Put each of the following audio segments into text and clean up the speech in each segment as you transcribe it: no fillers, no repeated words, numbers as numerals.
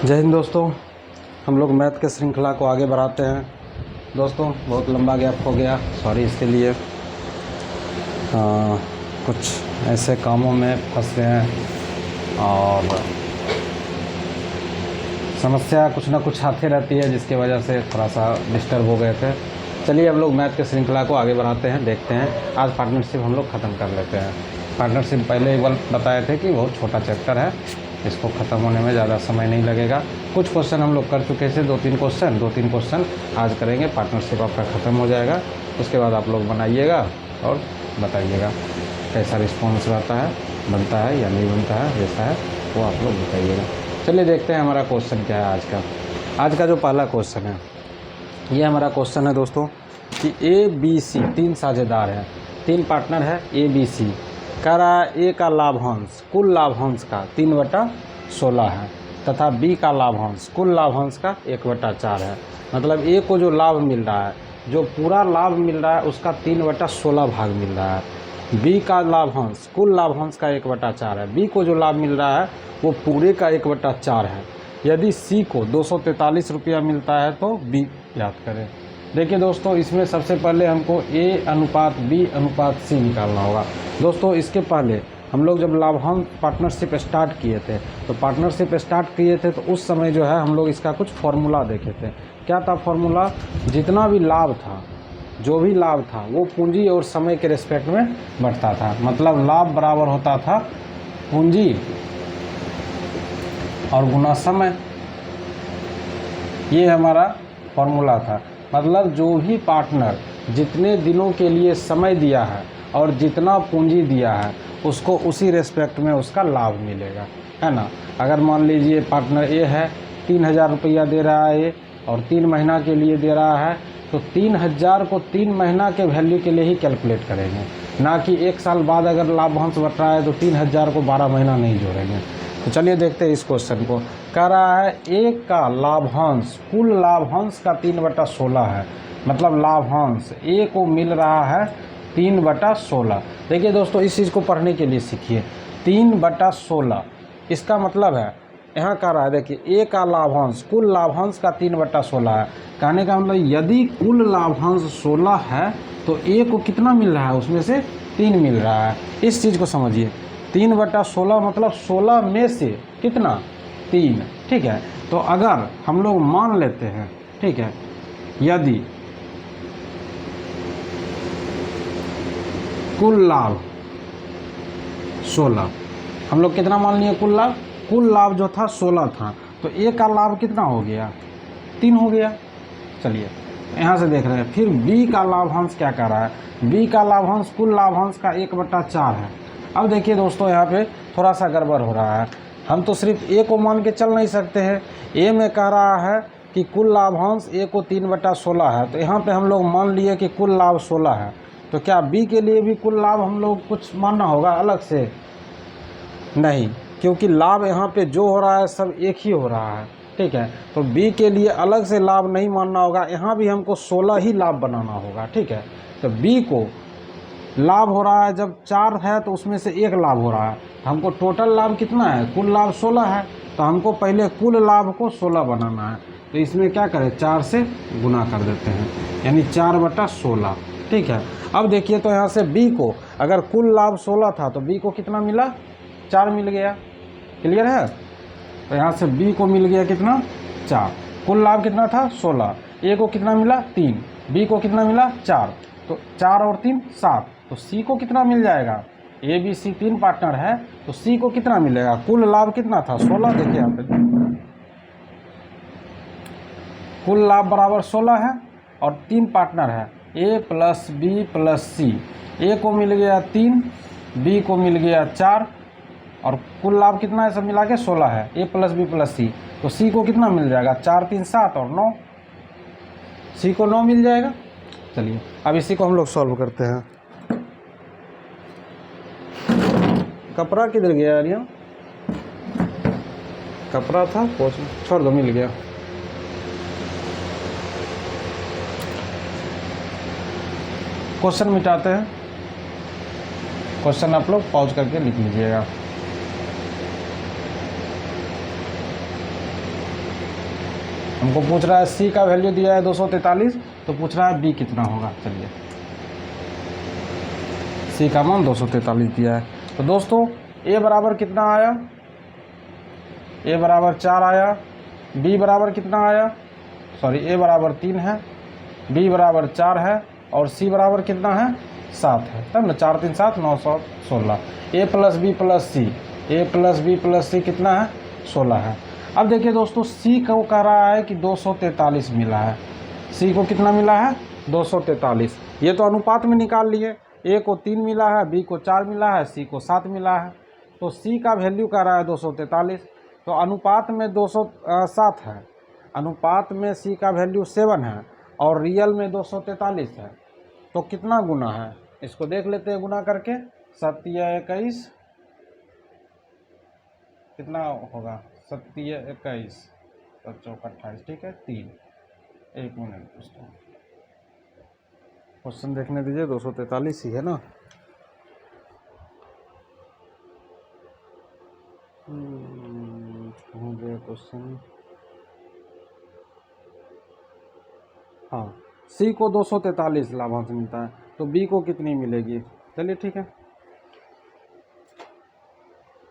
जय हिंद दोस्तों। हम लोग मैथ के श्रृंखला को आगे बढ़ाते हैं। दोस्तों बहुत लंबा गैप हो गया, सॉरी इसके लिए। कुछ ऐसे कामों में फंस गए हैं और समस्या कुछ ना कुछ आती रहती है, जिसकी वजह से थोड़ा सा डिस्टर्ब हो गए थे। चलिए अब लोग मैथ के श्रृंखला को आगे बढ़ाते हैं, देखते हैं। आज पार्टनरशिप हम लोग ख़त्म कर लेते हैं। पार्टनरशिप पहले एक बार बताए थे कि बहुत छोटा चैप्टर है, इसको ख़त्म होने में ज़्यादा समय नहीं लगेगा। कुछ क्वेश्चन हम लोग कर चुके थे, दो तीन क्वेश्चन आज करेंगे। पार्टनरशिप आपका ख़त्म हो जाएगा। उसके बाद आप लोग बनाइएगा और बताइएगा कैसा रिस्पॉन्स रहता है, बनता है या नहीं बनता है, जैसा है वो आप लोग बताइएगा। चलिए देखते हैं हमारा क्वेश्चन क्या है आज का जो पहला क्वेश्चन है, ये हमारा क्वेश्चन है दोस्तों कि ABC तीन साझेदार हैं, तीन पार्टनर है ABC। कह रहा है ए का लाभांश कुल लाभांश का 3/16 है तथा बी का लाभांश कुल लाभांश का 1/4 है। मतलब ए को जो लाभ मिल रहा है, जो पूरा लाभ मिल रहा है उसका 3/16 भाग मिल रहा है। बी का लाभांश कुल लाभांश का 1/4 है। बी को जो लाभ मिल रहा है वो पूरे का 1/4 है। यदि सी को 243 रुपया मिलता है तो बी याद करें। देखिए दोस्तों, इसमें सबसे पहले हमको A अनुपात B अनुपात C निकालना होगा। दोस्तों इसके पहले हम लोग जब लाभांश पार्टनरशिप स्टार्ट किए थे तो उस समय जो है हम लोग इसका कुछ फार्मूला देखे थे। क्या था फार्मूला? जितना भी लाभ था, जो भी लाभ था वो पूंजी और समय के रिस्पेक्ट में बढ़ता था। मतलब लाभ बराबर होता था पूंजी और गुना समय। ये हमारा फार्मूला था। मतलब जो भी पार्टनर जितने दिनों के लिए समय दिया है और जितना पूंजी दिया है उसको उसी रेस्पेक्ट में उसका लाभ मिलेगा, है ना। अगर मान लीजिए पार्टनर ए है, 3000 रुपया दे रहा है ये और 3 महीना के लिए दे रहा है, तो 3000 को 3 महीना के वैल्यू के लिए ही कैलकुलेट करेंगे, ना कि 1 साल बाद अगर लाभांश बढ़ रहा है तो 3000 को 12 महीना नहीं जोड़ेंगे। तो चलिए देखते हैं इस क्वेश्चन को। कह रहा है एक का लाभांश कुल लाभांश का 3/16 है। मतलब लाभांश ए को मिल रहा है 3/16। देखिए दोस्तों, इस चीज़ को पढ़ने के लिए सीखिए। 3/16 इसका मतलब है, यहाँ कह रहा है देखिए ए का लाभांश कुल लाभांश का 3/16 है। कहने का मतलब यदि कुल लाभांश 16 है तो ए को कितना मिल रहा है, उसमें से 3 मिल रहा है। इस चीज़ को समझिए। 3/16 मतलब 16 में से कितना, 3। ठीक है, तो अगर हम लोग मान लेते हैं, ठीक है, यदि कुल लाभ 16, हम लोग कितना मान लिए कुल लाभ जो था 16 था, तो ए का लाभ कितना हो गया, 3 हो गया। चलिए यहाँ से देख रहे हैं। फिर बी का लाभांश क्या कर रहा है, बी का लाभांश कुल लाभांश का 1/4 है। अब देखिए दोस्तों, यहाँ पे थोड़ा सा गड़बड़ हो रहा है। हम तो सिर्फ ए को मान के चल नहीं सकते हैं। ए में कह रहा है कि कुल लाभांश ए को 3/16 है, तो यहाँ पे हम लोग मान लिए कि कुल लाभ 16 है। तो क्या बी के लिए भी कुल लाभ हम लोग कुछ मानना होगा अलग से? नहीं, क्योंकि लाभ यहाँ पे जो हो रहा है सब एक ही हो रहा है। ठीक है, तो बी के लिए अलग से लाभ नहीं मानना होगा। यहाँ भी हमको 16 ही लाभ बनाना होगा। ठीक है, तो बी को लाभ हो रहा है, जब 4 है तो उसमें से 1 लाभ हो रहा है। हमको टोटल लाभ कितना है, कुल लाभ 16 है, तो हमको पहले कुल लाभ को 16 बनाना है। तो इसमें क्या करें, 4 से गुना कर देते हैं, यानी 4/16। ठीक है, अब देखिए तो यहाँ से बी को अगर कुल लाभ 16 था तो बी को कितना मिला, 4 मिल गया। क्लियर है? तो यहाँ से बी को मिल गया कितना, 4। कुल लाभ कितना था, 16। ए को कितना मिला, 3। बी को कितना मिला, 4। तो 4 और 3 7। तो सी को कितना मिल जाएगा, ए बी सी 3 पार्टनर है, तो सी को कितना मिलेगा, कुल लाभ कितना था, 16। देखिए यहाँ पे कुल लाभ बराबर 16 है और 3 पार्टनर है, ए प्लस बी प्लस सी। ए को मिल गया 3, बी को मिल गया 4 और कुल लाभ कितना है, सब मिला के 16 है, ए प्लस बी प्लस सी। तो सी को कितना मिल जाएगा, 4 3 7 और 9, सी को 9 मिल जाएगा। चलिए अब इसी को हम लोग सॉल्व करते हैं। कपड़ा किधर गया यार, यहाँ कपड़ा था, छोड़ दो, मिल गया। क्वेश्चन मिटाते हैं। क्वेश्चन आप लोग पॉज करके लिख लीजिएगा। हमको पूछ रहा है सी का वैल्यू दिया है 243, तो पूछ रहा है बी कितना होगा। चलिए सी का मान 243 दिया है। तो दोस्तों ए बराबर कितना आया, ए बराबर 4 आया, बी बराबर कितना आया, सॉरी ए बराबर 3 है, बी बराबर 4 है और सी बराबर कितना है 7 है। तब ना 4 3 7 916। ए प्लस बी प्लस सी, ए प्लस बी प्लस सी कितना है 16 है। अब देखिए दोस्तों सी को कह रहा है कि 243 मिला है, सी को कितना मिला है 243। ये तो अनुपात में निकाल लिए, ए को 3 मिला है, बी को 4 मिला है, सी को 7 मिला है। तो सी का वैल्यू कह रहा है 243, तो अनुपात में 207 है, अनुपात में सी का वैल्यू 7 है और रियल में 243 है। तो कितना गुना है इसको देख लेते हैं गुना करके। 7 या 21 कितना होगा, 7 या 21 तो 4 28, ठीक है 3। 1 मिनट दोस्तों क्वेश्चन देखने दीजिए, 243 ही है ना। हो गया क्वेश्चन। हाँ सी को 243 लाभांश मिलता है, तो बी को कितनी मिलेगी। चलिए ठीक है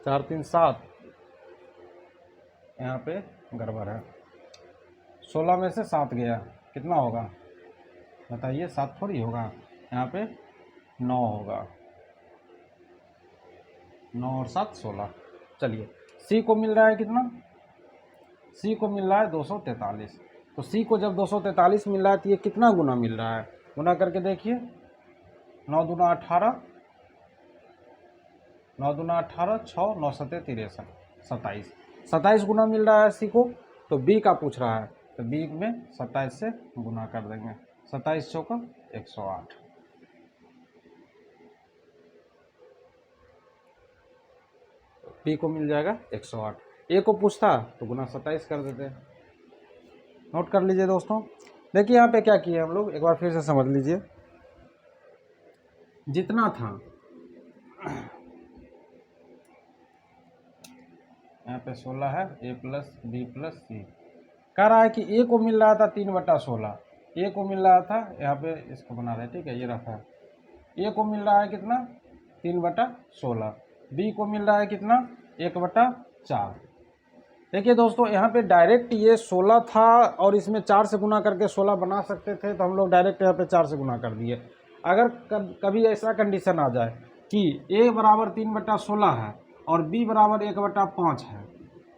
4 3 7, यहाँ पे गड़बड़ है, 16 में से 7 गया, कितना होगा बताइए, 7 थोड़ी होगा, यहाँ पे 9 होगा, 9 और 7 16। चलिए सी को मिल रहा है कितना, सी को मिल रहा है 243। तो सी को जब 243 मिल रहा है तो ये कितना गुना मिल रहा है, गुना करके देखिए। 9 दूना 18, 9 दूना 18, 6 9 7 63, 27, 27 गुना मिल रहा है सी को। तो बी का पूछ रहा है, तो बी में 27 से गुना कर देंगे, 27 चौका 108। बी को मिल जाएगा 108। ए को पूछता तो गुना 27 कर देते। नोट कर लीजिए दोस्तों। देखिए यहाँ पे क्या किए हम लोग, एक बार फिर से समझ लीजिए। जितना था यहाँ पे 16 है, ए प्लस बी प्लस सी, कह रहा है कि ए को मिल रहा था 3/16, ए को मिल रहा था, यहाँ पे इसको बना रहे ठीक है, ये रखा है, ए को मिल रहा है कितना 3/16, बी को मिल रहा है कितना 1/4। देखिए दोस्तों यहाँ पे डायरेक्ट ये 16 था और इसमें 4 से गुना करके 16 बना सकते थे, तो हम लोग डायरेक्ट यहाँ पे 4 से गुना कर दिए। अगर कभी ऐसा कंडीशन आ जाए कि ए बराबर 3/16 है और बी बराबर 1/5 है,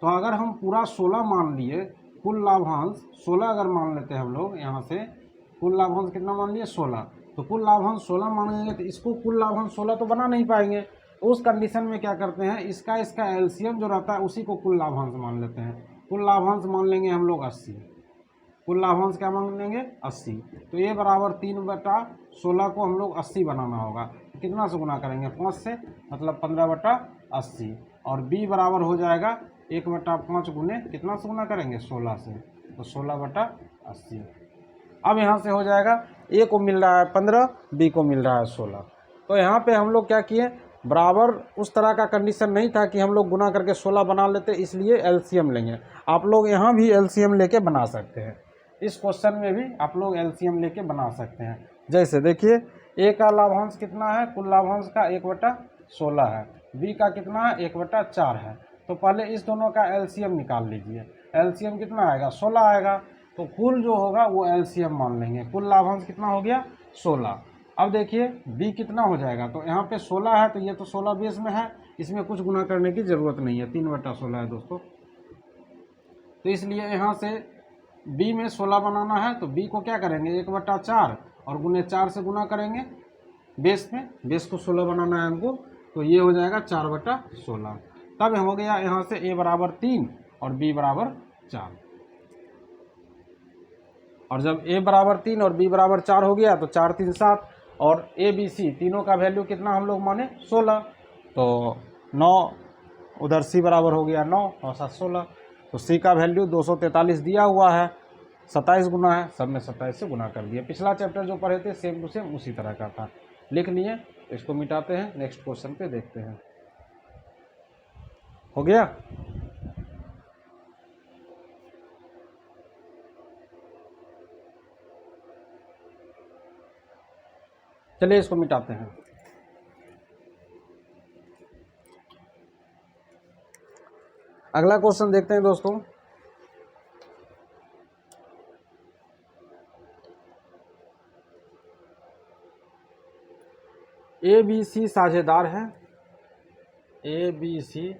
तो अगर हम पूरा 16 मान लिए, कुल लाभांश 16 अगर मान लेते हैं हम लोग, यहाँ से कुल लाभांश कितना मान लिए 16, तो कुल लाभांश 16 मानेंगे तो इसको कुल लाभांश 16 तो बना नहीं पाएंगे। उस कंडीशन में क्या करते हैं, इसका एलसीएम जो रहता है उसी को कुल लाभांश मान लेते हैं। कुल लाभांश मान लेंगे हम लोग 80, कुल लाभांश क्या मान लेंगे 80। तो ये बराबर 3/16 को हम लोग 80 बनाना होगा, कितना से गुना करेंगे 5 से, मतलब 15/80। और बी बराबर हो जाएगा 1/5 गुने कितना से गुना करेंगे 16 से, तो 16/80। अब यहाँ से हो जाएगा, ए को मिल रहा है 15, बी को मिल रहा है 16। तो यहाँ पे हम लोग क्या किए, बराबर उस तरह का कंडीशन नहीं था कि हम लोग गुना करके 16 बना लेते, इसलिए एलसीएम लेंगे। आप लोग यहाँ भी एलसीएम लेके बना सकते हैं, इस क्वेश्चन में भी आप लोग एलसीएम लेके बना सकते हैं। जैसे देखिए ए का लाभांश कितना है, कुल लाभांश का 1/16 है, बी का कितना है 1/4 है। तो पहले इस दोनों का एलसीएम निकाल लीजिए, एलसीएम कितना आएगा 16 आएगा, तो कुल जो होगा वो एलसीएम मान लेंगे। कुल लाभांश कितना हो गया 16। अब देखिए बी कितना हो जाएगा, तो यहाँ पे 16 है तो ये तो 16 बेस में है, इसमें कुछ गुना करने की ज़रूरत नहीं है, 3/16 है दोस्तों। तो इसलिए यहाँ से बी में 16 बनाना है, तो बी को क्या करेंगे 1/4 और गुने 4 से गुना करेंगे बेस में, बेस को 16 बनाना है हमको, तो ये हो जाएगा 4/16। तब हो गया यहाँ से ए बराबर 3 और बी बराबर 4। और जब ए बराबर 3 और बी बराबर 4 हो गया तो 4 3 7, और ए बी सी तीनों का वैल्यू कितना हम लोग माने 16, तो 9, उधर सी बराबर हो गया 9 और 7 16। तो सी का वैल्यू 243 दिया हुआ है, 27 गुना है, सब में 27 से गुना कर दिया। पिछला चैप्टर जो पढ़े थे सेम टू सेम उसी तरह का था, लिख लिए। इसको मिटाते हैं, नेक्स्ट क्वेश्चन पे देखते हैं। हो गया। चलिए इसको मिटाते हैं। अगला क्वेश्चन देखते हैं दोस्तों। ए बी सी साझेदार है, ए बी सी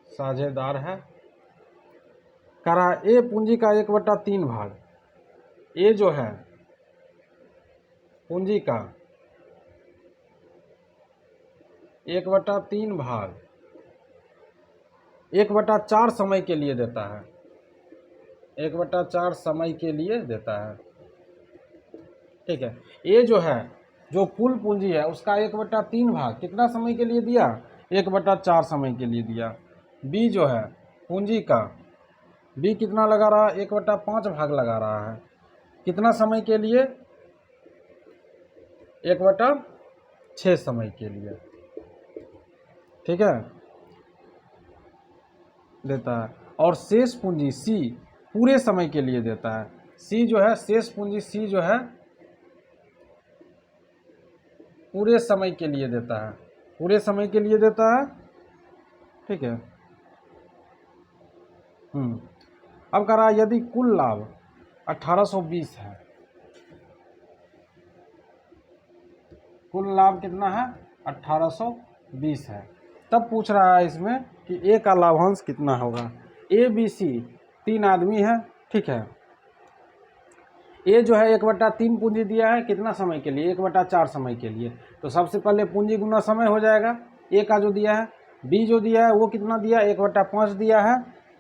साझेदार है, करा ए पूंजी का 1/3 भाग, ए जो है पूंजी का 1/3 भाग 1/4 समय के लिए देता है, 1/4 समय के लिए देता है। ठीक है, ए जो है जो कुल पूंजी है उसका 1/3 भाग कितना समय के लिए दिया, 1/4 समय के लिए दिया। बी जो है पूंजी का, बी कितना लगा रहा है, 1/5 भाग लगा रहा है, कितना समय के लिए, 1/6 समय के लिए। ठीक है, देता है। और शेष पूंजी सी पूरे समय के लिए देता है। सी जो है शेष पूंजी, सी जो है पूरे समय के लिए देता है, पूरे समय के लिए देता है। ठीक है, अब कह रहा है यदि कुल लाभ 1820 है, कुल लाभ कितना है 1820 है, तब पूछ रहा है इसमें कि ए का लाभांश कितना होगा। ए बी सी 3 आदमी है। ठीक है, ए जो है 1/3 पूंजी दिया है, कितना समय के लिए, 1/4 समय के लिए। तो सबसे पहले पूंजी गुना समय हो जाएगा, ए का जो दिया है। बी जो दिया है वो कितना दिया, 1/5 दिया है,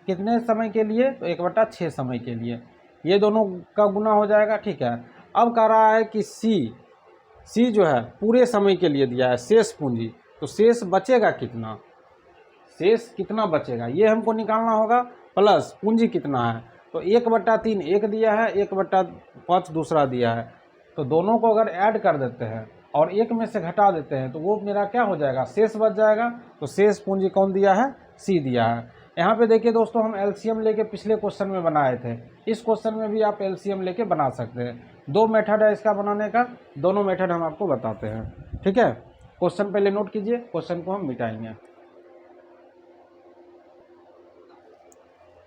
कितने समय के लिए, तो 1/6 समय के लिए। ये दोनों का गुना हो जाएगा। ठीक है, अब कह रहा है कि सी जो है पूरे समय के लिए दिया है शेष पूंजी, तो शेष बचेगा कितना, शेष कितना बचेगा ये हमको निकालना होगा, प्लस पूंजी कितना है। तो 1/3 एक दिया है, 1/5 दूसरा दिया है, तो दोनों को अगर ऐड कर देते हैं और एक में से घटा देते हैं तो वो मेरा क्या हो जाएगा, शेष बच जाएगा। तो शेष पूंजी कौन दिया है, सी दिया है। यहाँ पे देखिए दोस्तों, हम एलसीएम लेके पिछले क्वेश्चन में बनाए थे, इस क्वेश्चन में भी आप एलसीएम लेके बना सकते हैं। 2 मेथड है इसका बनाने का, दोनों मेथड हम आपको बताते हैं। ठीक है, क्वेश्चन पहले नोट कीजिए, क्वेश्चन को हम मिटाएंगे।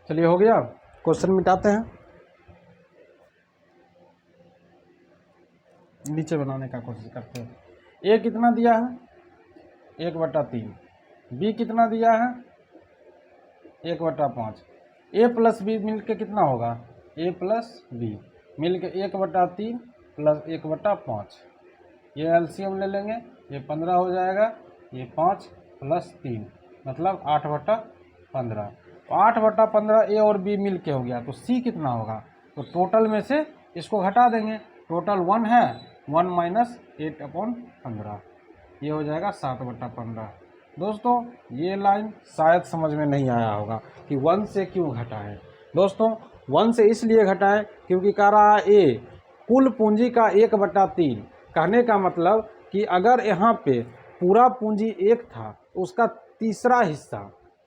चलिए हो गया, क्वेश्चन मिटाते हैं, नीचे बनाने का कोशिश करते हैं। ए कितना दिया है 1/3, बी कितना दिया है 1/5, ए प्लस बी मिल के कितना होगा, ए प्लस बी मिल के 1/3 प्लस 1/5, ये एलसीएम ले लेंगे, ये 15 हो जाएगा, ये 5 प्लस 3 मतलब 8/15। तो 8/15 ए और बी मिल के हो गया, तो सी कितना होगा, तो टोटल में से इसको घटा देंगे, टोटल 1 है, 1 माइनस 8/15, ये हो जाएगा 7/15। दोस्तों ये लाइन शायद समझ में नहीं आया होगा कि 1 से क्यों घटा है। दोस्तों 1 से इसलिए घटा है क्योंकि कह रहा है ए कुल पूंजी का 1/3, कहने का मतलब कि अगर यहाँ पे पूरा पूंजी 1 था तो उसका तीसरा हिस्सा,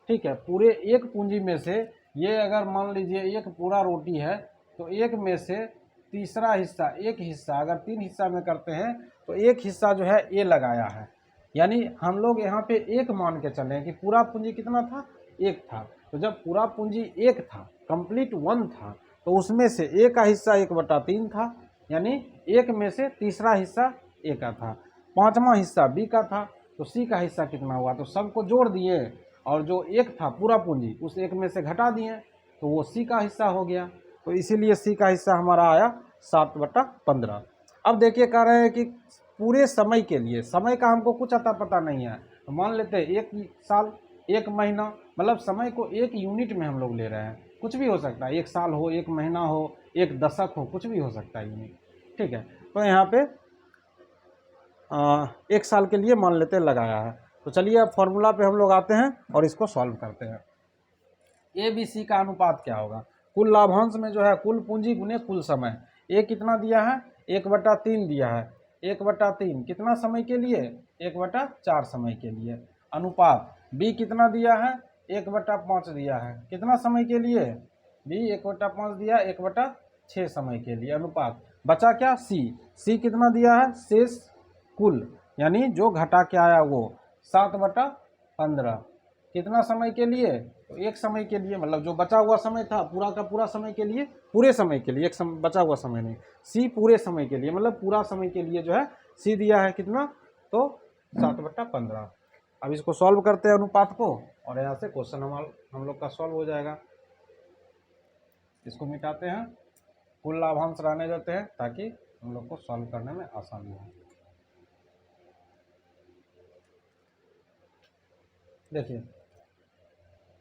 ठीक है, पूरे एक पूंजी में से ये अगर मान लीजिए एक पूरा रोटी है तो एक में से तीसरा हिस्सा, एक हिस्सा अगर 3 हिस्सा में करते हैं तो एक हिस्सा जो है ए लगाया है, यानी हम लोग यहाँ पे एक मान के चले कि पूरा पूंजी कितना था, 1 था। तो जब पूरा पूंजी 1 था, कंप्लीट 1 था, तो उसमें से ए का हिस्सा 1/3 था, यानी एक में से तीसरा हिस्सा ए का था, 5वां हिस्सा बी का था, तो सी का हिस्सा कितना हुआ, तो सबको जोड़ दिए और जो 1 था पूरा पूंजी उस 1 में से घटा दिए तो वो सी का हिस्सा हो गया। तो इसीलिए सी का हिस्सा हमारा आया 7/15। अब देखिए कह रहे हैं कि पूरे समय के लिए, समय का हमको कुछ अता पता नहीं है, तो मान लेते हैं 1 साल, 1 महीना, मतलब समय को 1 यूनिट में हम लोग ले रहे हैं, कुछ भी हो सकता है, 1 साल हो, 1 महीना हो, 1 दशक हो, कुछ भी हो सकता है यूनिट। ठीक है, तो यहाँ पे 1 साल के लिए मान लेते लगाया है। तो चलिए अब फॉर्मूला पे हम लोग आते हैं और इसको सॉल्व करते हैं। ए बी सी का अनुपात क्या होगा, कुल लाभांश में जो है कुल पूंजी गुने कुल समय। ए कितना दिया है 1/3 दिया है, 1/3 कितना समय के लिए, 1/4 समय के लिए। अनुपात बी कितना दिया है 1/5 दिया है, कितना समय के लिए, बी 1/5 दिया, 1/6 समय के लिए। अनुपात बचा क्या, सी कितना दिया है, शेष कुल, यानी जो घटा के आया वो 7/15। कितना समय के लिए, तो एक समय के लिए, मतलब जो बचा हुआ समय था पूरा का पूरा समय के लिए, पूरे समय के लिए, बचा हुआ समय नहीं, सी पूरे समय के लिए, मतलब पूरा समय के लिए जो है सी दिया है कितना, तो 7/15। अब इसको सॉल्व करते हैं अनुपात को, और यहाँ से क्वेश्चन हम लोग का सॉल्व हो जाएगा। इसको मिटाते हैं, कुल लाभांश रहने देते हैं ताकि हम लोग को सॉल्व करने में आसानी हो। देखिए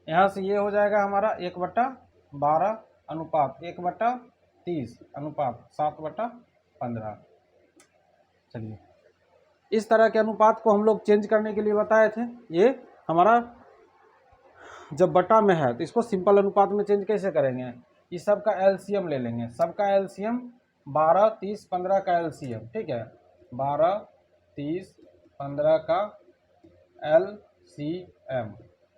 यहाँ से ये हो जाएगा हमारा 1/12 अनुपात 1/30 अनुपात 7/15। चलिए, इस तरह के अनुपात को हम लोग चेंज करने के लिए बताए थे। ये हमारा जब बटा में है तो इसको सिंपल अनुपात में चेंज कैसे करेंगे, इस सब का एलसीएम ले लेंगे, सबका एलसीएम 12, 30, 15 का एलसीएम, ठीक है, 12, 30, 15 का एलसीएम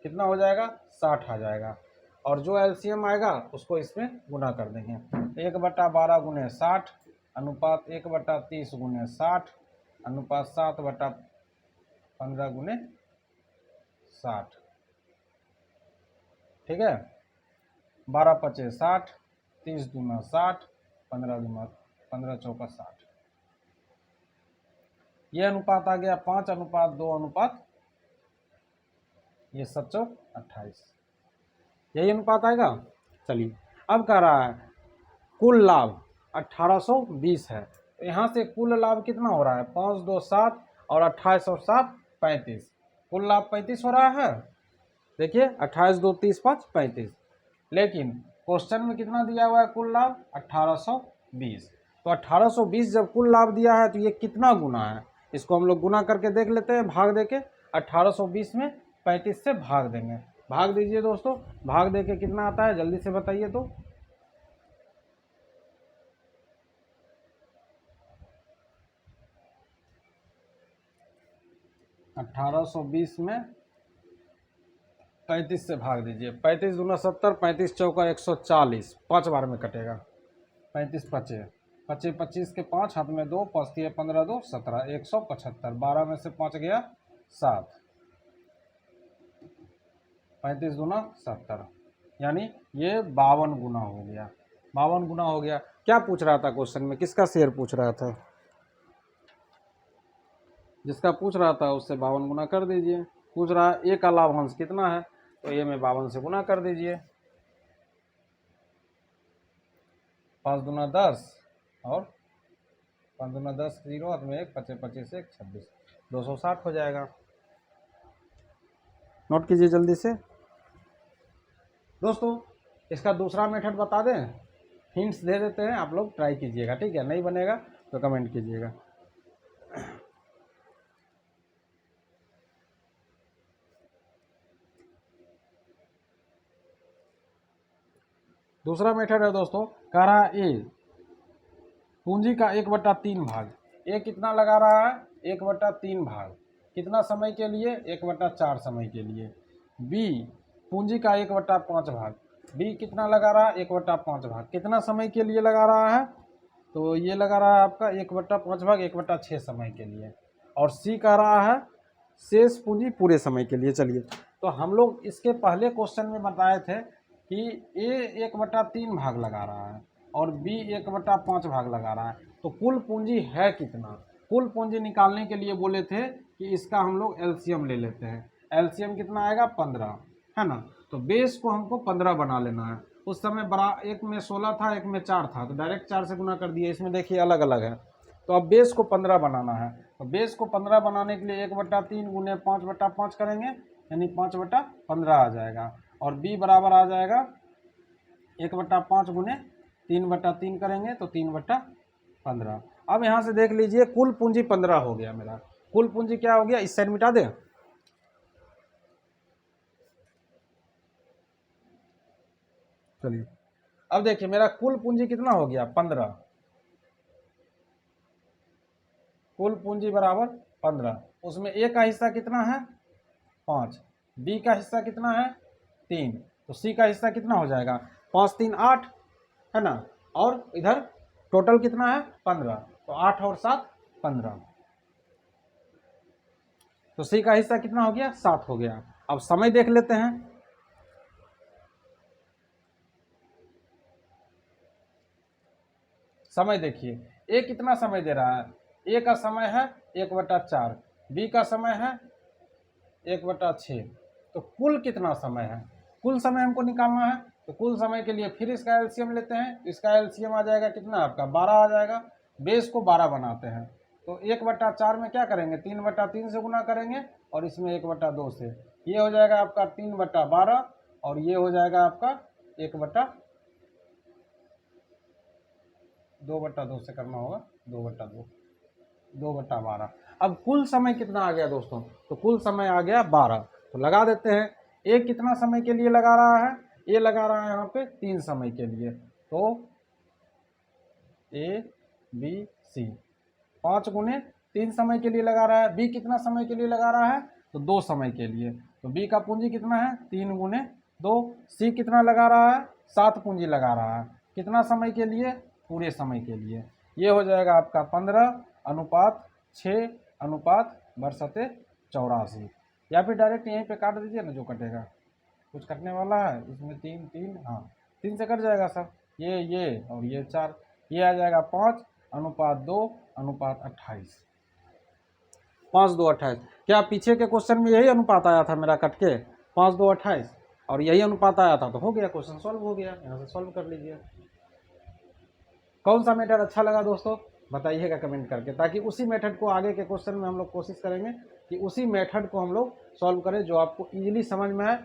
कितना हो जाएगा, 60 आ जाएगा। और जो एलसीएम आएगा उसको इसमें गुना कर देंगे, 1/12 गुने 60 अनुपात 1/30 गुने 60 अनुपात 7/15 गुने 60, ठीक है, 12 पचे 60, 30 दूना 60, 15 चौका 60। ये अनुपात आ गया 5:2 ये 7 चौक 28, यही अनुपात आएगा। चलिए, अब कह रहा है कुल लाभ 1820 है, तो यहाँ से कुल लाभ कितना हो रहा है, 5 2 7 और 28 और 7 35, कुल लाभ 35 हो रहा है। देखिए 28 2 30 5 35, लेकिन क्वेश्चन में कितना दिया हुआ है कुल लाभ 1820, तो 1820 जब कुल लाभ दिया है तो ये कितना गुना है, इसको हम लोग गुना करके देख लेते हैं, भाग देके 1820 में 35 से भाग देंगे। भाग दीजिए दोस्तों, भाग देके कितना आता है जल्दी से बताइए तो। अठारह सौ बीस में 35 से भाग दीजिए, 35 दूना 70, 35 चौका 140, 5 बार में कटेगा, 35 पचे 25 के 5 हाथ में 2, 5 दिए 15 2 17, 175, 12 में से 5 गया 7, 35 दूना 70, यानी ये 52 गुना हो गया, 52 गुना हो गया। क्या पूछ रहा था क्वेश्चन में, किसका शेयर पूछ रहा था, जिसका पूछ रहा था उससे 52 गुना कर दीजिए। पूछ रहा है ए का लाभांश कितना है, तो ए में 52 से गुना कर दीजिए, 5 दूना 10 और 5 दूना 10 0 हाथ में 1, 25 25 1 26, 260 हो जाएगा। नोट कीजिए जल्दी से दोस्तों। इसका दूसरा मेथड बता दें, हिंट्स दे देते हैं, आप लोग ट्राई कीजिएगा, ठीक है, नहीं बनेगा तो कमेंट कीजिएगा। दूसरा मेथड है दोस्तों, कह रहा है ए पूंजी का 1/3 भाग, ए कितना लगा रहा है 1/3 भाग, कितना समय के लिए 1/4 समय के लिए। बी पूंजी का 1/5 भाग, बी कितना लगा रहा है 1/5 भाग, कितना समय के लिए लगा रहा है, तो ये लगा रहा है आपका 1/5 भाग 1/6 समय के लिए। और सी कह रहा है शेष पूंजी पूरे समय के लिए। चलिए, तो हम लोग इसके पहले क्वेश्चन में बताए थे कि ए 1/3 भाग लगा रहा है और बी 1/5 भाग लगा रहा है, तो कुल पूंजी है कितना, कुल पूंजी निकालने के लिए बोले थे कि इसका हम लोग एलसीएम ले लेते हैं। एलसीएम कितना आएगा 15, है ना, तो बेस को हमको 15 बना लेना है। उस समय बड़ा एक में 16 था, एक में 4 था, तो डायरेक्ट 4 से गुना कर दिए, इसमें देखिए अलग अलग है। तो अब बेस को 15 बनाना है, तो बेस को 15 बनाने के लिए 1/3 गुने 5/5 करेंगे, यानी 5/15 आ जाएगा। और बी बराबर आ जाएगा 1/5 गुने 3/3 करेंगे तो 3/15। अब यहाँ से देख लीजिए कुल पूंजी 15 हो गया मेरा, कुल पूंजी क्या हो गया, इस साइड मिटा दें। चलिए, अब देखिए मेरा कुल पूंजी कितना हो गया 15, कुल पूंजी बराबर 15, उसमें ए का हिस्सा कितना है 5, बी का हिस्सा कितना है 3, तो सी का हिस्सा कितना हो जाएगा 5 3 8, है ना, और इधर टोटल कितना है 15, तो 8 और 7 15, तो सी का हिस्सा कितना हो गया 7 हो गया। अब समय देख लेते हैं, समय देखिए ए कितना समय दे रहा है, ए का समय है 1/4, बी का समय है 1/6, तो कुल कितना समय है, कुल समय हमको निकालना है। तो कुल समय के लिए फिर इसका एलसीएम लेते हैं, इसका एलसीएम आ जाएगा कितना आपका 12 आ जाएगा, बेस को 12 बनाते हैं, तो 1/4 में क्या करेंगे 3/3 से गुना करेंगे और इसमें 1/2 से, ये हो जाएगा आपका 3/12 और ये हो जाएगा आपका 1/2 से करना होगा 2/2, 2/12। अब कुल समय कितना आ गया दोस्तों, तो कुल समय आ गया 12, तो लगा देते हैं। ए कितना समय के लिए लगा रहा है, ए लगा रहा है यहाँ पे 3 समय के लिए, तो ए बी सी 5 गुने 3 समय के लिए लगा रहा है। बी कितना समय के लिए लगा रहा है, तो 2 समय के लिए, तो बी का पूंजी कितना है 3 गुने 2। सी कितना लगा रहा है 7 पूंजी लगा रहा है, कितना समय के लिए, पूरे समय के लिए। ये हो जाएगा आपका 15:6:/84, या फिर डायरेक्ट यहीं पे काट दीजिए ना, जो कटेगा कुछ कटने वाला है इसमें 3 3, हाँ 3 से कट जाएगा सर, ये और ये 4, ये आ जाएगा 5:2:28, 5:2:28। क्या पीछे के क्वेश्चन में यही अनुपात आया था मेरा कट के 5:2:28, और यही अनुपात आया था, तो हो गया क्वेश्चन सॉल्व हो गया, यहाँ से सॉल्व कर लीजिए। कौन सा मेथड अच्छा लगा दोस्तों बताइएगा कमेंट करके, ताकि उसी मेथड को आगे के क्वेश्चन में हम लोग कोशिश करेंगे कि उसी मेथड को हम लोग सॉल्व करें जो आपको इजीली समझ में आए,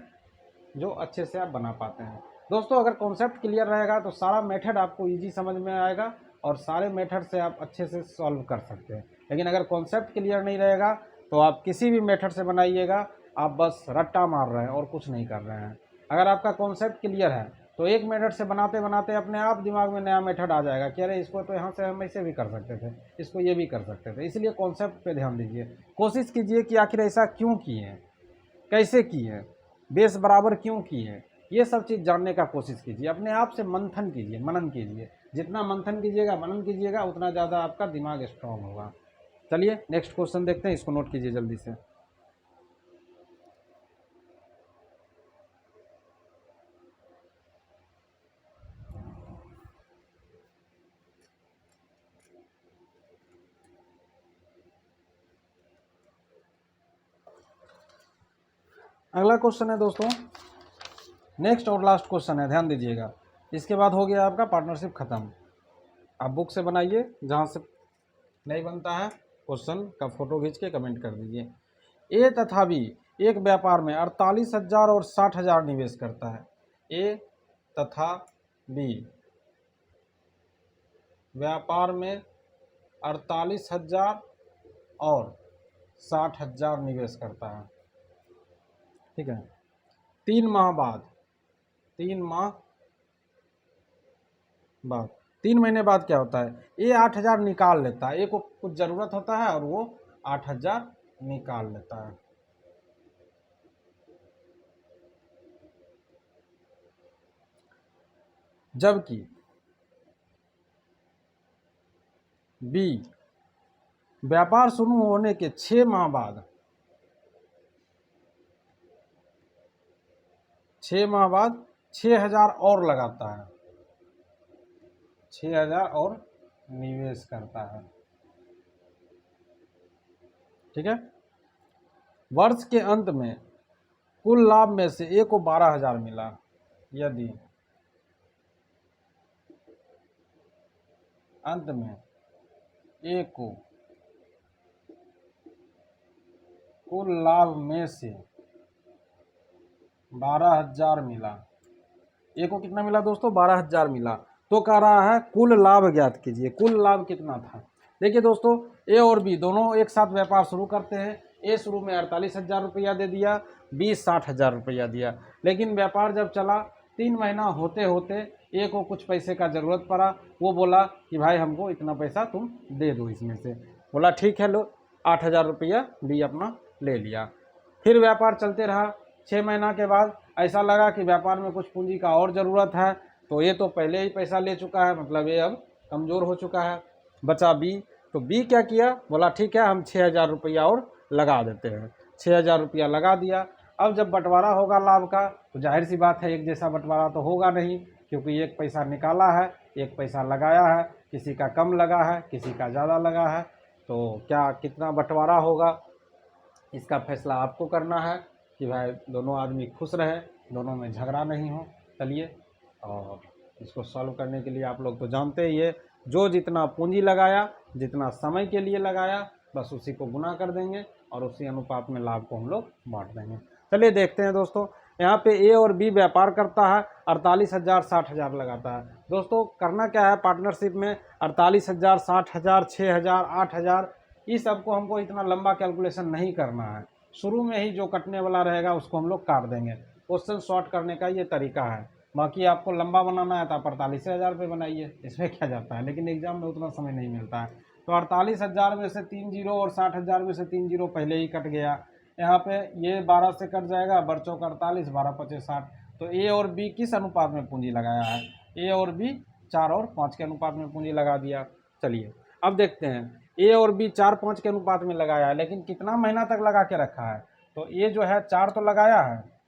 जो अच्छे से आप बना पाते हैं। दोस्तों अगर कॉन्सेप्ट क्लियर रहेगा तो सारा मेथड आपको इजी समझ में आएगा और सारे मेथड से आप अच्छे से सॉल्व कर सकते हैं। लेकिन अगर कॉन्सेप्ट क्लियर नहीं रहेगा तो आप किसी भी मेथड से बनाइएगा, आप बस रट्टा मार रहे हैं और कुछ नहीं कर रहे हैं। अगर आपका कॉन्सेप्ट क्लियर है तो एक मेथड से बनाते बनाते अपने आप दिमाग में नया मेथड आ जाएगा कि अरे इसको तो यहाँ से हम ऐसे भी कर सकते थे, इसको ये भी कर सकते थे। इसलिए कॉन्सेप्ट पे ध्यान दीजिए, कोशिश कीजिए कि आखिर ऐसा क्यों किए, कैसे किए, बेस बराबर क्यों किए, ये सब चीज़ जानने का कोशिश कीजिए। अपने आप से मंथन कीजिए, मनन कीजिए, जितना मंथन कीजिएगा मनन कीजिएगा उतना ज़्यादा आपका दिमाग स्ट्रांग होगा। चलिए नेक्स्ट क्वेश्चन देखते हैं, इसको नोट कीजिए जल्दी से। अगला क्वेश्चन है दोस्तों, नेक्स्ट और लास्ट क्वेश्चन है, ध्यान दीजिएगा। इसके बाद हो गया आपका पार्टनरशिप खत्म। आप बुक से बनाइए, जहाँ से नहीं बनता है क्वेश्चन का फोटो खींच के कमेंट कर दीजिए। ए तथा बी एक व्यापार में 48,000 और 60,000 निवेश करता है। ए तथा बी व्यापार में 48,000 और 60,000 निवेश करता है, ठीक है। 3 माह बाद 3 महीने बाद क्या होता है, ये 8,000 निकाल लेता है, ए को कुछ ज़रूरत होता है और वो 8,000 निकाल लेता है। जबकि बी व्यापार शुरू होने के 6 माह बाद 6,000 और लगाता है, 6,000 और निवेश करता है, ठीक है। वर्ष के अंत में कुल लाभ में से ए को 12,000 मिला, यदि अंत में ए को कुल लाभ में से 12,000 मिला, ए को कितना मिला दोस्तों 12,000 मिला, तो कह रहा है कुल लाभ ज्ञात कीजिए। कुल लाभ कितना था, देखिए दोस्तों ए और बी दोनों एक साथ व्यापार शुरू करते हैं। ए शुरू में 48,000 रुपया दे दिया, बी 60,000 रुपया दिया, लेकिन व्यापार जब चला 3 महीना होते होते ए को कुछ पैसे का ज़रूरत पड़ा, वो बोला कि भाई हमको इतना पैसा तुम दे दो इसमें से, बोला ठीक है लो, 8,000 रुपया बी अपना ले लिया। फिर व्यापार चलते रहा, 6 महीना के बाद ऐसा लगा कि व्यापार में कुछ पूंजी का और ज़रूरत है, तो ये तो पहले ही पैसा ले चुका है, मतलब ये अब कमज़ोर हो चुका है। बचा बी, तो बी क्या किया, बोला ठीक है हम 6,000 रुपया और लगा देते हैं। 6,000 रुपया लगा दिया। अब जब बंटवारा होगा लाभ का तो जाहिर सी बात है एक जैसा बंटवारा तो होगा नहीं, क्योंकि एक पैसा निकाला है, एक पैसा लगाया है, किसी का कम लगा है, किसी का ज़्यादा लगा है, तो क्या कितना बंटवारा होगा इसका फैसला आपको करना है कि भाई दोनों आदमी खुश रहें, दोनों में झगड़ा नहीं हो। चलिए, और इसको सॉल्व करने के लिए आप लोग तो जानते ही है, जो जितना पूंजी लगाया, जितना समय के लिए लगाया, बस उसी को गुना कर देंगे और उसी अनुपात में लाभ को हम लोग बांट देंगे। चलिए देखते हैं दोस्तों, यहाँ पे ए और बी व्यापार करता है, 48,000 60,000 लगाता है। दोस्तों करना क्या है पार्टनरशिप में, 48,000 60,000 6,000 8,000, इस सबको हमको इतना लंबा कैलकुलेशन नहीं करना है। शुरू में ही जो कटने वाला रहेगा उसको हम लोग काट देंगे। क्वेश्चन शॉर्ट करने का ये तरीका है। बाकी आपको लंबा बनाना है तो आप 48,000 पे बनाइए, इसमें क्या जाता है, लेकिन एग्जाम में उतना समय नहीं मिलता है। तो 48,000 में से 3 जीरो और 60,000 में से 3 जीरो पहले ही कट गया। यहाँ पे ये 12 से कट जाएगा, बच्चों का 48, 12 25 60। तो ए और बी किस अनुपात में पूंजी लगाया है, ए और बी 4 और 5 के अनुपात में पूंजी लगा दिया। चलिए अब देखते हैं, ए और बी 4 5 के अनुपात में लगाया है, लेकिन कितना महीना तक लगा के रखा है। तो ए जो है 4 तो लगाया है,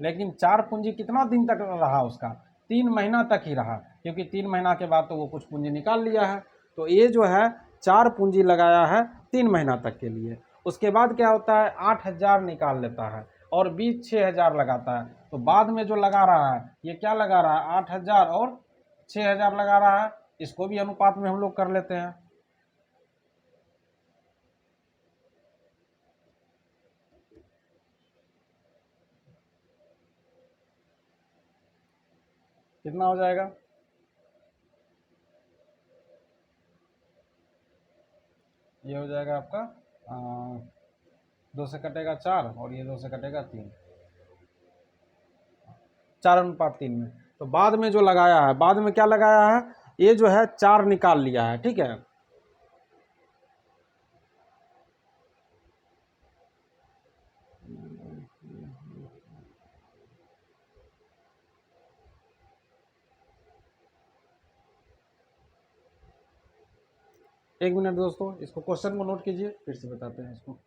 लेकिन 4 पूंजी कितना दिन तक रहा उसका, 3 महीना तक ही रहा, क्योंकि 3 महीना के बाद तो वो कुछ पूंजी निकाल लिया है। तो ये जो है 4 पूंजी लगाया है 3 महीना तक के लिए। उसके बाद क्या होता है, 8,000 निकाल लेता है और बी 6,000 लगाता है। तो बाद में जो लगा रहा है ये क्या लगा रहा है, 8,000 और 6,000 लगा रहा है। इसको भी अनुपात में हम लोग कर लेते हैं। कितना हो जाएगा, ये हो जाएगा आपका 2 से कटेगा 4 और ये 2 से कटेगा 3, 4:3 में। तो बाद में जो लगाया है, बाद में क्या लगाया है, ये जो है 4 निकाल लिया है, ठीक है। एक मिनट दोस्तों, इसको क्वेश्चन को नोट कीजिए, फिर से बताते हैं इसको।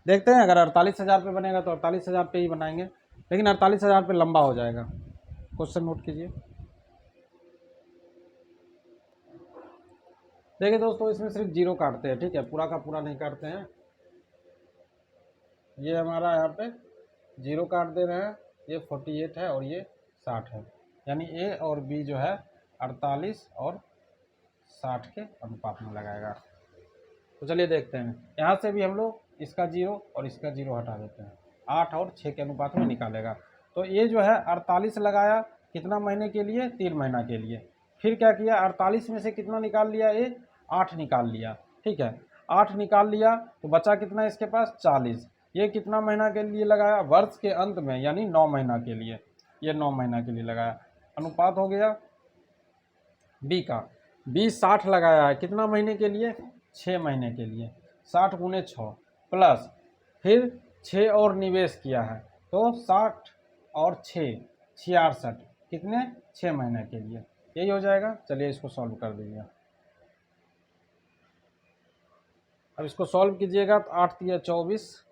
देखते हैं, अगर 48,000 पे बनेगा तो 48,000 पे ही बनाएंगे, लेकिन 48,000 पे लंबा हो जाएगा। क्वेश्चन नोट कीजिए। देखिए दोस्तों, इसमें सिर्फ जीरो काटते हैं, ठीक है, पूरा का पूरा नहीं काटते हैं। ये हमारा यहाँ पे जीरो काट दे रहे हैं, ये 48 है और ये 60 है, यानी ए और बी जो है 48 और 60 के अनुपात में लगाएगा। तो चलिए देखते हैं, यहाँ से भी हम लोग इसका जीरो और इसका जीरो हटा देते हैं, 8 और 6 के अनुपात में निकालेगा। तो ये जो है 48 लगाया, कितना महीने के लिए, 3 महीना के लिए। फिर क्या किया, 48 में से कितना निकाल लिया, ये 8 निकाल लिया, ठीक है, 8 निकाल लिया तो बचा कितना इसके पास, 40। ये कितना महीना के लिए लगाया, वर्ष के अंत में, यानी 9 महीना के लिए, ये 9 महीना के लिए लगाया। अनुपात हो गया बी का, बी 60 लगाया है, कितना महीने के लिए, 6 महीने के लिए, 60 गुने 6 प्लस फिर 6 और निवेश किया है, तो 60 और 6 66, कितने, 6 महीने के लिए, यही हो जाएगा। चलिए इसको सॉल्व कर दीजिए। अब इसको सॉल्व कीजिएगा तो 8 तिया 24,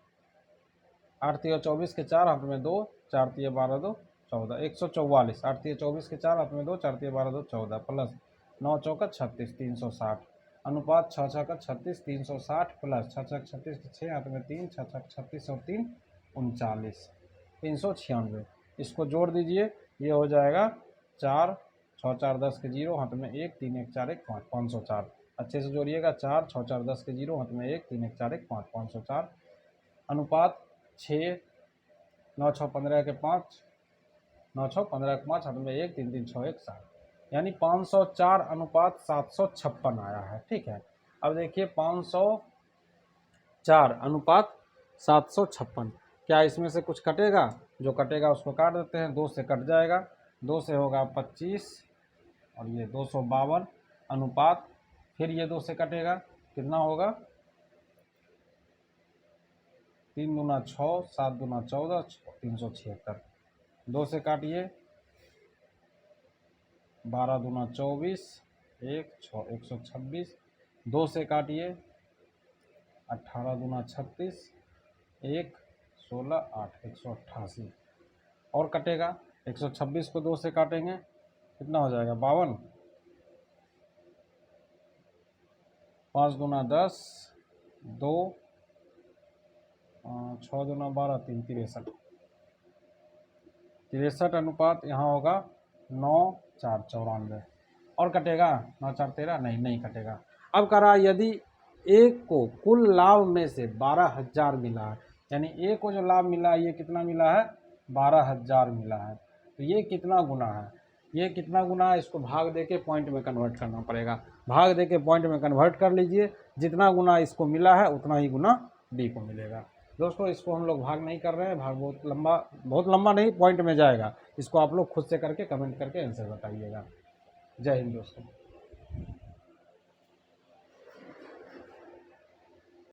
8 तिया 24 के 4 हाथ में 2, 4 तिया 12 2 14, 144, 8 तिया 24 के 4 हाथ में 2, 4 तिया 12 2 14 प्लस 9 चौका 36, 360, अनुपात 6 6 का 36, 360 प्लस 6 6 36 के 6 हाथ में 3, 6 6 36 और 3 39, 396। इसको जोड़ दीजिए, ये हो जाएगा 4 6 4 10 के 0 हाथ में 1, 3 1 4 1 5, 504। अच्छे से जोड़िएगा, 4 6 4 10 के 0 हाथ में 1, 3 1 4 1 5, 504। अनुपात 6 9 6 15 के 5, 9 6 15 के 5 हाथ में 1, 3 3 6 1 7, यानी 504 अनुपात 756 आया है, ठीक है। अब देखिए 504 अनुपात 756, क्या इसमें से कुछ कटेगा, जो कटेगा उसको काट देते हैं, 2 से कट जाएगा, 2 से होगा 25 और ये 252 अनुपात, फिर ये 2 से कटेगा, कितना होगा, 3 दूना 6, 7 दूना 14, 376। 2 से काटिए, 12 दूना 24, 126। 2 से काटिए, 18 दूना 36, 1 16 8 188। और कटेगा, 126 को 2 से काटेंगे, कितना हो जाएगा 52। 5 दूना 10, 2 6 दूना 12, 3 63। 63 अनुपात यहाँ होगा 9 4 94। और कटेगा 9 4 13, नहीं कटेगा। अब करा, यदि एक को कुल लाभ में से 12,000 मिला है, यानी एक को जो लाभ मिला है ये कितना मिला है, 12,000 मिला है, तो ये कितना गुना है, ये कितना गुना है, इसको भाग दे के पॉइंट में कन्वर्ट करना पड़ेगा। भाग दे के पॉइंट में कन्वर्ट कर लीजिए, जितना गुना इसको मिला है उतना ही गुना डी को मिलेगा। दोस्तों इसको हम लोग भाग नहीं कर रहे हैं, भाग बहुत लंबा नहीं, पॉइंट में जाएगा। इसको आप लोग खुद से करके कमेंट करके आंसर बताइएगा। जय हिंद दोस्तों।